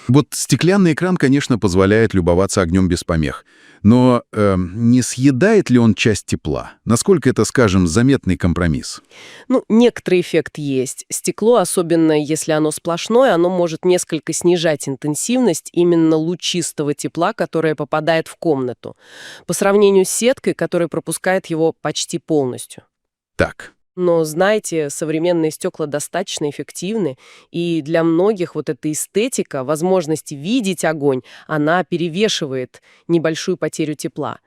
Вот стеклянный экран, конечно, позволяет любоваться огнем без помех. Но не съедает ли он часть тепла? Насколько это, скажем, заметный компромисс? Ну, некоторый эффект есть. Стекло, особенно если оно сплошное, оно может несколько снижать интенсивность именно лучистого тепла, которое попадает в комнату, по сравнению с сеткой, которая пропускает его почти полностью. Так. Но, знаете, современные стекла достаточно эффективны, и для многих вот эта эстетика, возможность видеть огонь, она перевешивает небольшую потерю тепла.